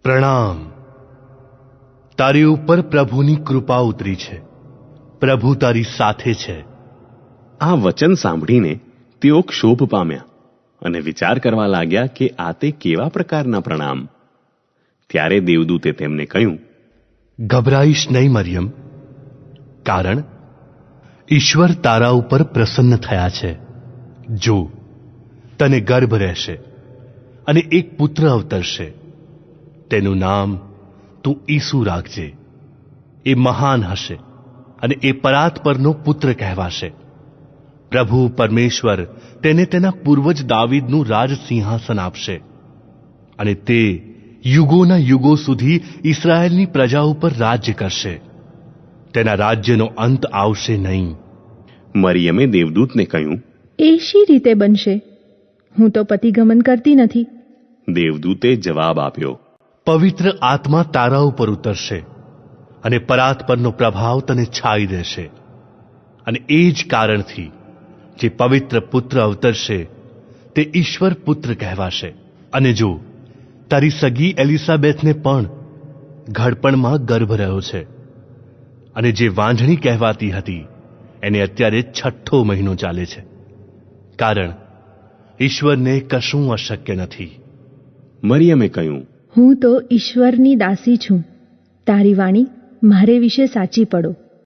પ્રણામ. તારી ઉપર પ્રભુની કૃપા ઉતરી છે. પ્રભુ તારી સાથે છે. આ વચન સાંભળીને તેઓ ક્ષોભ પામ્યા અને વિચાર કરવા લાગ્યા કે આ તે કેવા પ્રકારના પ્રણામ. ત્યારે દેવદૂતે તેમને કહ્યું, ગભરાઈશ નહીં મરિયમ, કારણ ઈશ્વર તારા ઉપર પ્રસન્ન થયા છે. જો તને ગર્ભ રહેશે અને એક પુત્ર અવતરશે. તેનું નામ તું ઈસુ રાખજે. એ મહાન હશે અને એ પરાત્પરનો પુત્ર કહેવાશે. પ્રભુ પરમેશ્વર તેને તેના પૂર્વજ દાવીદનું રાજ સિંહાસન આપશે અને તે યુગોના યુગો સુધી ઈસ્રાયેલની પ્રજા ઉપર રાજ્ય કરશે. તેના રાજ્યનો અંત આવશે નહીં. મરિયમે દેવદૂતને કહ્યું, એ શી રીતે બનશે? હું તો પતિગમન કરતી નથી. દેવદૂતે જવાબ આપ્યો, પવિત્ર આત્મા તારા ઉપર ઉતરશે અને પરાત્પરનો પ્રભાવ તને છાઈ દેશે. અને એ જ કારણથી જે પવિત્ર પુત્ર અવતરશે તે ઈશ્વર પુત્ર કહેવાશે. અને જો તારી સગી એલિસાબેથને પણ ઘડપણમાં ગર્ભ રહ્યો છે અને જે વાંઝણી કહેવાતી હતી એને અત્યારે 6ઠ્ઠો મહિનો ચાલે છે, કારણ ઈશ્વરને કશું અશક્ય નથી. મરિયમે કહ્યું, હું તો ઈશ્વરની દાસી છું. તારી વાણી મારે વિશે સાચી પડો.